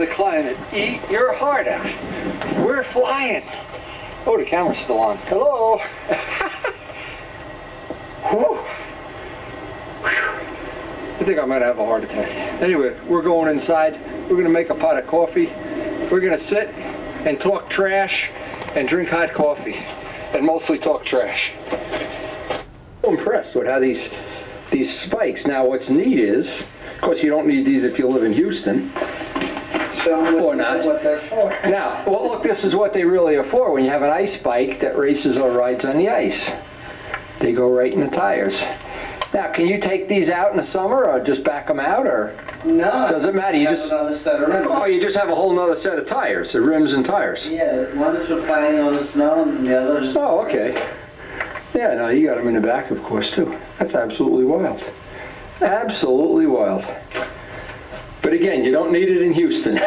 the climate. Eat your heart out. We're flying. Oh, the camera's still on. Hello. Whew. I think I'm gonna have a heart attack. Anyway, we're going inside. We're gonna make a pot of coffee. We're gonna sit and talk trash and drink hot coffee and mostly talk trash. I'm impressed with how these spikes. Now what's neat is, of course you don't need these if you live in Houston. Or not. What they're for. Now, well look, this is what they really are for when you have an ice bike that races or rides on the ice. They go right in the tires. Now, can you take these out in the summer or just back them out, or? No. Does it matter? You just another set of rims. Oh, you just have a whole nother set of tires, the rims and tires. Yeah, one is for playing on the snow and the other is... Oh, okay. Yeah, no, you got them in the back, of course, too. That's absolutely wild. Absolutely wild. But again, you don't need it in Houston.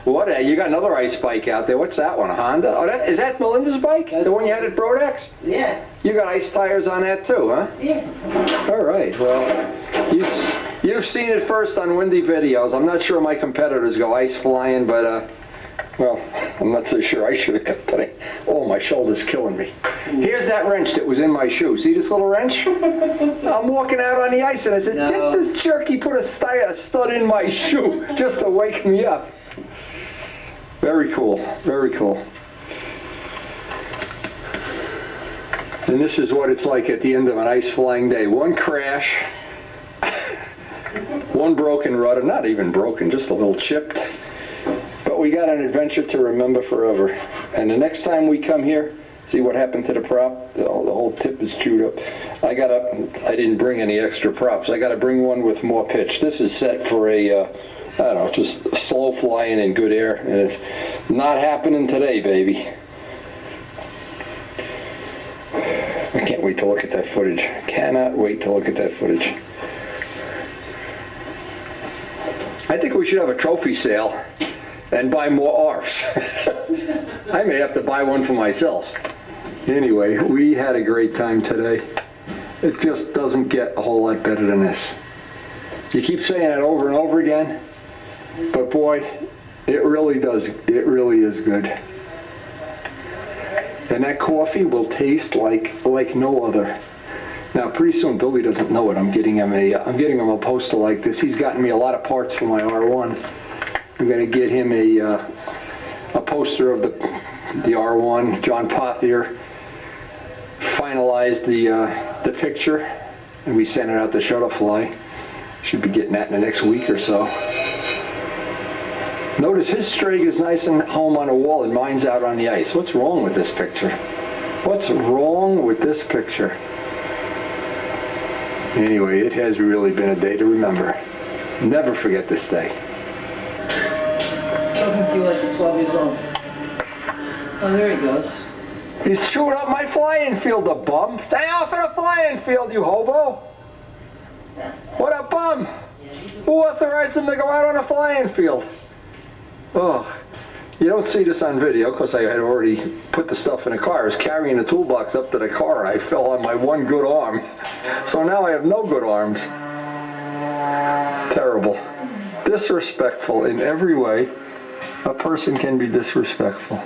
What? You got another ice bike out there. What's that one? A Honda? Oh, is that Melinda's bike? That's the one you had at Brodex? Yeah. You got ice tires on that too, huh? Yeah. All right. Well, you've seen it first on windy videos. I'm not sure my competitors go ice flying, but well, I'm not so sure I should have got today. Oh, my shoulder's killing me. Here's that wrench that was in my shoe. See this little wrench? I'm walking out on the ice and I said, No. Did this jerky put a stud in my shoe just to wake me up? Very cool, very cool. And this is what it's like at the end of an ice flying day. One crash, one broken rudder, not even broken, just a little chipped. But we got an adventure to remember forever. And the next time we come here, see what happened to the prop? The whole tip is chewed up. I didn't bring any extra props. I gotta bring one with more pitch. This is set for a, I don't know, just slow flying in good air. And it's not happening today, baby. I can't wait to look at that footage. Cannot wait to look at that footage. I think we should have a trophy sale and buy more ARFs. I may have to buy one for myself. Anyway, we had a great time today. It just doesn't get a whole lot better than this. You keep saying it over and over again, but boy, it really does. It really is good. And that coffee will taste like no other. Now, pretty soon, Billy doesn't know it. I'm getting him a poster like this. He's gotten me a lot of parts for my R1. I'm going to get him a poster of the R1. John Pothier finalized the picture, and we sent it out to Shutterfly. Should be getting that in the next week or so. Notice his Strag is nice and home on a wall, and mine's out on the ice. What's wrong with this picture? What's wrong with this picture? Anyway, it has really been a day to remember. Never forget this day. Doesn't feel like it's 12 years old. Oh, there he goes. He's chewing up my flying field, the bum. Stay off of the flying field, you hobo. What a bum. Who authorized him to go out on a flying field? Oh, you don't see this on video because I had already put the stuff in the car. I was carrying the toolbox up to the car. I fell on my one good arm. So now I have no good arms. Terrible. Disrespectful in every way a person can be disrespectful.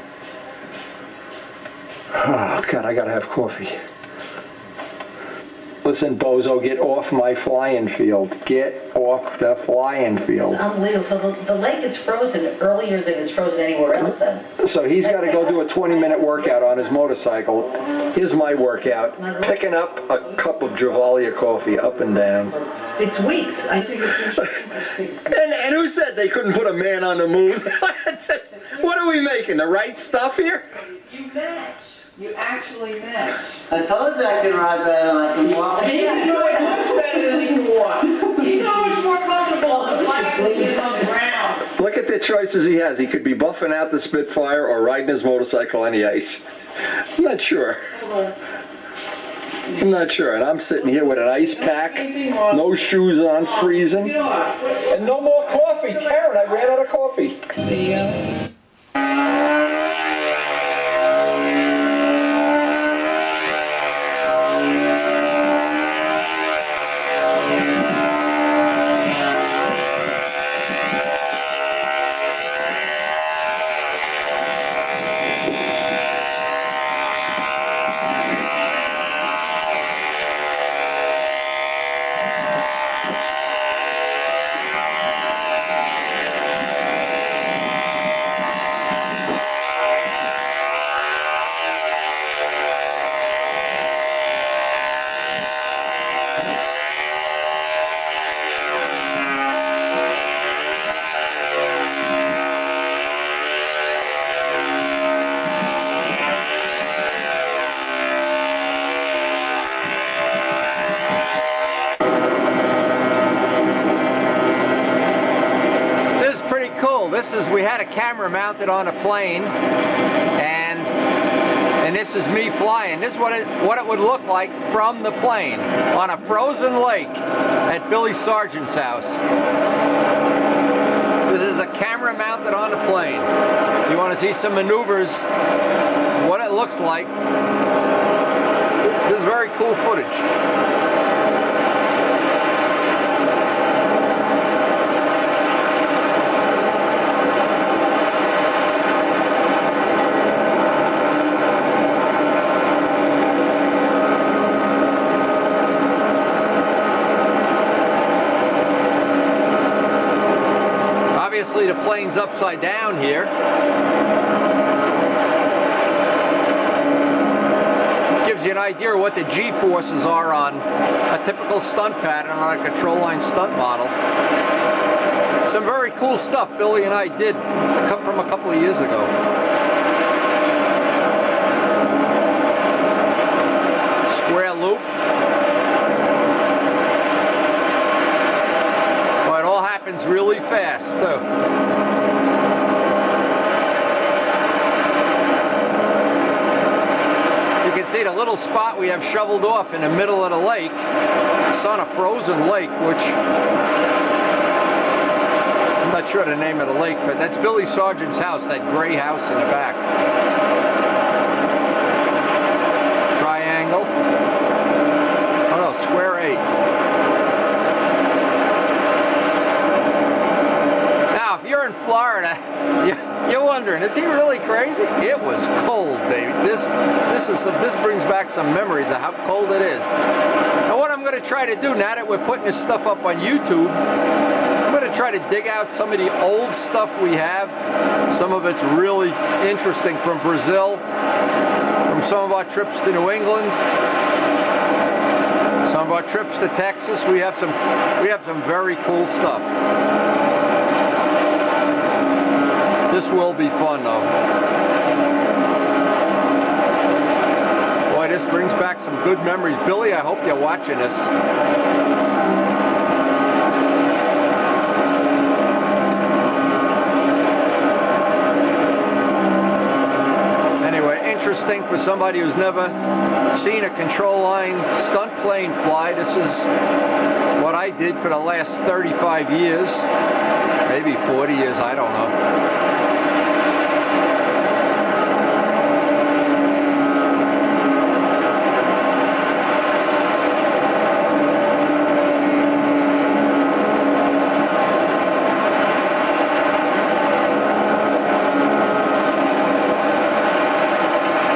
Oh, God, I gotta have coffee. Listen, bozo, get off my flying field. Get off the flying field. It's unbelievable. So the lake is frozen earlier than it's frozen anywhere else then. So he's got to go do a 20-minute workout on his motorcycle. Here's my workout. Picking up a cup of Javalia coffee up and down. It's weeks. I think it's interesting. And who said they couldn't put a man on the moon? What are we making? The right stuff here? You match. You actually match. I told you I can ride better than I can walk. And he can do it much better than he can walk. He's so much more comfortable on the bike than he is on the ground. Look at the choices he has. He could be buffing out the Spitfire or riding his motorcycle on the ice. I'm not sure. I'm not sure. And I'm sitting here with an ice pack, no shoes on, freezing, and no more coffee. Karen, I ran out of coffee. There you go. cool. We had a camera mounted on a plane, and this is me flying. This is what it would look like from the plane on a frozen lake at Billy Sargent's house. This is a camera mounted on the plane. You want to see some maneuvers, what it looks like. This is very cool footage. Obviously the plane's upside down here. Gives you an idea of what the G-forces are on a typical stunt pattern on a control line stunt model. Some very cool stuff Billy and I did from a couple of years ago. Square loop. Well, it all happens really fast too. You can see the little spot we have shoveled off in the middle of the lake. It's on a frozen lake, which I'm not sure the name of the lake, but that's Billy Sargent's house, that gray house in the back. Triangle. Oh no, square 8. Now, if you're in Florida, you're wondering, is he really crazy? It was cold, baby. This brings back some memories of how cold it is. And what I'm going to try to do now that we're putting this stuff up on YouTube, I'm going to try to dig out some of the old stuff we have. Some of it's really interesting from Brazil, from some of our trips to New England, some of our trips to Texas. We have some very cool stuff. This will be fun though. Boy, this brings back some good memories. Billy, I hope you're watching this. Anyway, interesting for somebody who's never seen a control line stunt plane fly. This is what I did for the last 35 years. Maybe 40 years, I don't know.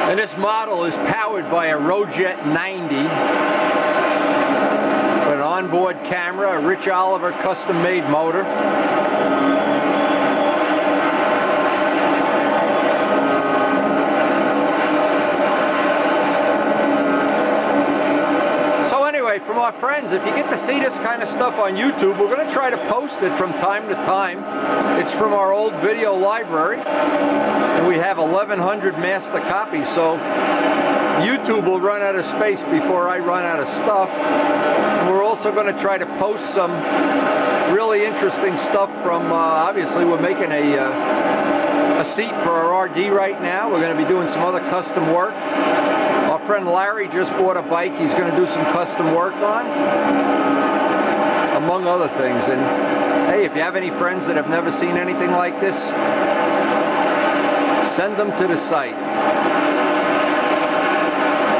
And this model is powered by a Rojet 90 with an onboard camera, a Rich Oliver custom-made motor. So anyway, from our friends, if you get to see this kind of stuff on YouTube, we're going to try to post it from time to time. It's from our old video library. And we have 1,100 master copies, so YouTube will run out of space before I run out of stuff. And we're also going to try to post some really interesting stuff from, obviously we're making a seat for our RD right now. We're going to be doing some other custom work. Our friend Larry just bought a bike he's going to do some custom work on, among other things. And hey, if you have any friends that have never seen anything like this, send them to the site.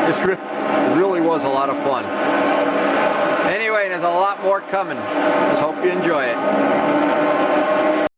It really was a lot of fun. Anyway, there's a lot more coming. Just hope you enjoy it.